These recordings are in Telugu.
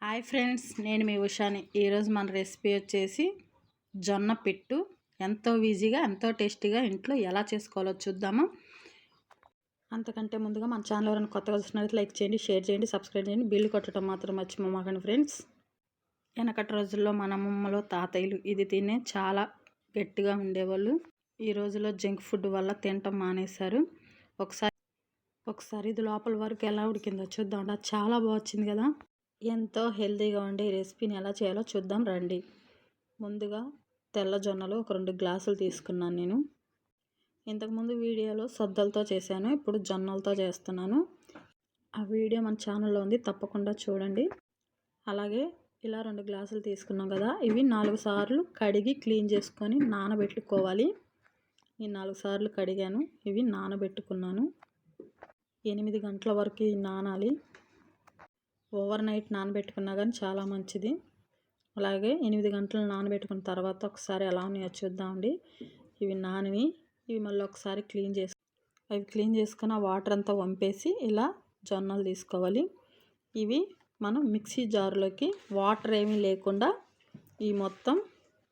హాయ్ ఫ్రెండ్స్, నేను మీ ఉషాని. ఈరోజు మన రెసిపీ వచ్చేసి జొన్న పిట్టు. ఎంతో ఈజీగా ఎంతో టేస్టీగా ఇంట్లో ఎలా చేసుకోవాలో చూద్దాము. అంతకంటే ముందుగా మన ఛానల్ ఎవరైనా కొత్తగా చూసినట్లయితే లైక్ చేయండి, షేర్ చేయండి, సబ్స్క్రైబ్ చేయండి. బిల్లు కొట్టడం మాత్రం మర్చిపోమాకండి ఫ్రెండ్స్. వెనకటి రోజుల్లో మన అమ్మమ్మలు తాతయ్యలు ఇది తినే చాలా గట్టిగా ఉండేవాళ్ళు. ఈ రోజుల్లో జంక్ ఫుడ్ వల్ల తినటం మానేశారు. ఒకసారి ఇది లోపల వరకు ఎలా ఉడికిందో చూద్దాం. అది చాలా బాగా వచ్చింది కదా. ఎంతో హెల్తీగా ఉండే ఈ రెసిపీని ఎలా చేయాలో చూద్దాం రండి. ముందుగా తెల్ల జొన్నలు ఒక 2 గ్లాసులు తీసుకున్నాను నేను. ఇంతకుముందు వీడియోలో సద్దలతో చేశాను, ఇప్పుడు జొన్నలతో చేస్తున్నాను. ఆ వీడియో మన ఛానల్లో ఉంది, తప్పకుండా చూడండి. అలాగే ఇలా 2 గ్లాసులు తీసుకున్నాం కదా, ఇవి 4 సార్లు కడిగి క్లీన్ చేసుకొని నానబెట్టుకోవాలి. నేను 4 సార్లు కడిగాను, ఇవి నానబెట్టుకున్నాను. 8 గంటల వరకు నానాలి. ఓవర్ నైట్ నానబెట్టుకున్నా కానీ చాలా మంచిది. అలాగే 8 గంటలు నానబెట్టుకున్న తర్వాత ఒకసారి ఎలా ఉన్నాయో చూద్దామండి. ఇవి నానివి, ఇవి మళ్ళీ ఒకసారి క్లీన్ చేసుకుని ఆ వాటర్ అంతా వంపేసి ఇలా జొన్నలు తీసుకోవాలి. ఇవి మనం మిక్సీ జార్లోకి వాటర్ ఏమీ లేకుండా ఈ మొత్తం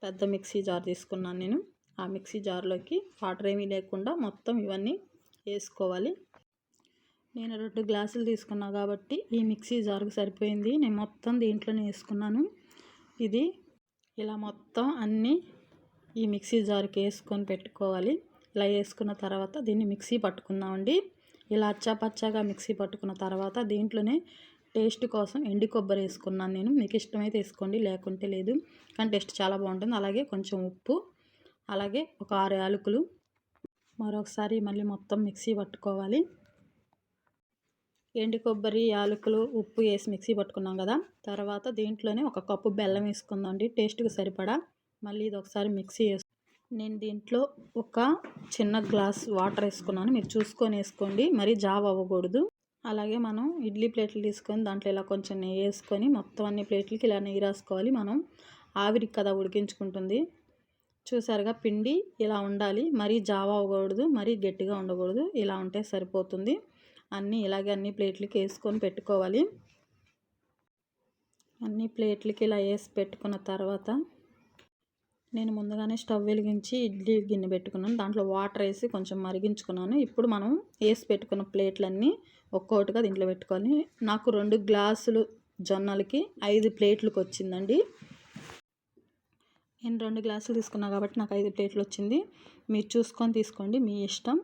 పెద్ద మిక్సీ జార్ తీసుకున్నాను నేను. ఆ మిక్సీ జార్లోకి వాటర్ ఏమీ లేకుండా మొత్తం ఇవన్నీ వేసుకోవాలి. నేను 2 గ్లాసులు తీసుకున్నా కాబట్టి ఈ మిక్సీ జార్కు సరిపోయింది. నేను మొత్తం దీంట్లోనే వేసుకున్నాను. ఇది ఇలా మొత్తం అన్నీ ఈ మిక్సీ జార్కి వేసుకొని పెట్టుకోవాలి. ఇలా వేసుకున్న తర్వాత దీన్ని మిక్సీ పట్టుకుందామండి. ఇలా అచ్చాపచ్చాగా మిక్సీ పట్టుకున్న తర్వాత దీంట్లోనే టేస్ట్ కోసం ఎండు కొబ్బరి వేసుకున్నాను నేను. మీకు ఇష్టమైతే వేసుకోండి, లేకుంటే లేదు, కానీ టేస్ట్ చాలా బాగుంటుంది. అలాగే కొంచెం ఉప్పు, అలాగే ఒక 6 యాలకులు. మరొకసారి మళ్ళీ మొత్తం మిక్సీ పట్టుకోవాలి. ఎండు కొబ్బరి, యాలకులు, ఉప్పు వేసి మిక్సీ పట్టుకున్నాం కదా. తర్వాత దీంట్లోనే 1 కప్పు బెల్లం వేసుకుందామండి, టేస్ట్కి సరిపడా. మళ్ళీ ఇది ఒకసారి మిక్సీ నేను దీంట్లో ఒక చిన్న గ్లాస్ వాటర్ వేసుకున్నాను. మీరు చూసుకొని వేసుకోండి, మరి జావ అవ్వకూడదు. అలాగే మనం ఇడ్లీ ప్లేట్లు తీసుకొని దాంట్లో ఇలా కొంచెం నెయ్యి వేసుకొని మొత్తం అన్ని ప్లేట్లకి ఇలా నెయ్యి రాసుకోవాలి. మనం ఆవిరికి కదా ఉడికించుకుంటుంది. చూసారుగా, పిండి ఇలా ఉండాలి. మరీ జావ అవ్వకూడదు, మరీ గట్టిగా ఉండకూడదు. ఇలా ఉంటే సరిపోతుంది. ఇలాగే అన్ని ప్లేట్లకి వేసుకొని పెట్టుకోవాలి. అన్ని ప్లేట్లకి ఇలా వేసి పెట్టుకున్న తర్వాత నేను ముందుగానే స్టవ్ వెలిగించి ఇడ్లీ గిన్నె పెట్టుకున్నాను. దాంట్లో వాటర్ వేసి కొంచెం మరిగించుకున్నాను. ఇప్పుడు మనం వేసి పెట్టుకున్న ప్లేట్లన్నీ ఒక్కొక్కటిగా దీంట్లో పెట్టుకొని, నాకు 2 గ్లాసులు జొన్నలకి 5 ప్లేట్లకు వచ్చిందండి. నేను 2 గ్లాసులు తీసుకున్నా కాబట్టి నాకు 5 ప్లేట్లు వచ్చింది. మీరు చూసుకొని తీసుకోండి, మీ ఇష్టం.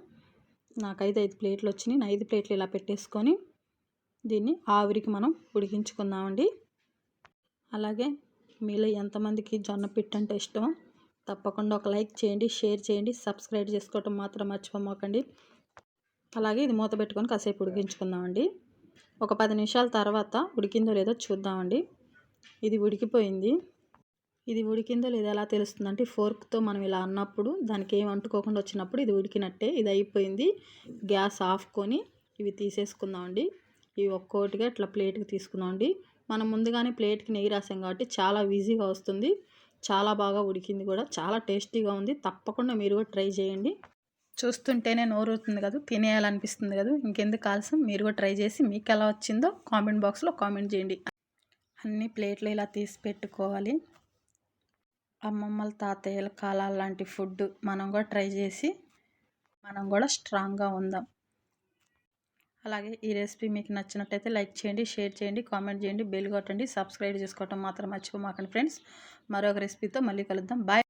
నాకైతే 5 ప్లేట్లు వచ్చినాయి. 5 ప్లేట్లు ఇలా పెట్టేసుకొని దీన్ని ఆవిరికి మనం ఉడికించుకుందామండి. అలాగే మీలో ఎంతమందికి జొన్న పిట్టు అంటే ఇష్టమో తప్పకుండా ఒక లైక్ చేయండి, షేర్ చేయండి, సబ్స్క్రైబ్ చేసుకోవటం మాత్రం మర్చిపోమాకండి. అలాగే ఇది మూత పెట్టుకొని కాసేపు ఉడికించుకుందామండి. ఒక 10 నిమిషాల తర్వాత ఉడికిందో లేదో చూద్దామండి. ఇది ఉడికిపోయింది. ఇది ఉడికిందో లేదా ఎలా తెలుస్తుందంటే, ఫోర్క్తో మనం ఇలా అన్నప్పుడు దానికి ఏం అంటుకోకుండా వచ్చినప్పుడు ఇది ఉడికినట్టే. ఇది అయిపోయింది. గ్యాస్ ఆఫ్కొని ఇవి తీసేసుకుందామండి. ఇవి ఒక్కొక్కటిగా ఇట్లా ప్లేట్కి తీసుకుందామండి. మనం ముందుగానే ప్లేట్కి నెయ్యి రాసాం కాబట్టి చాలా ఈజీగా వస్తుంది. చాలా బాగా ఉడికింది కూడా, చాలా టేస్టీగా ఉంది. తప్పకుండా మీరు కూడా ట్రై చేయండి. చూస్తుంటేనే నోరూరుతుంది కదా, తినేయాలనిపిస్తుంది కదా. ఇంకెందుకు ఆలస్యం, మీరు కూడా ట్రై చేసి మీకు ఎలా వచ్చిందో కామెంట్ బాక్స్లో కామెంట్ చేయండి. అన్ని ప్లేట్లు ఇలా తీసి పెట్టుకోవాలి. అమ్మమ్మల తాతయ్యల కాలాల లాంటి ఫుడ్ మనం కూడా ట్రై చేసి మనం కూడా స్ట్రాంగ్గా ఉందాం. అలాగే ఈ రెసిపీ మీకు నచ్చినట్టయితే లైక్ చేయండి, షేర్ చేయండి, కామెంట్ చేయండి, బెల్ కొట్టండి, సబ్స్క్రైబ్ చేసుకోవటం మాత్రం మర్చిపోమాకండి ఫ్రెండ్స్. మరొక రెసిపీతో మళ్ళీ కలుద్దాం. బాయ్.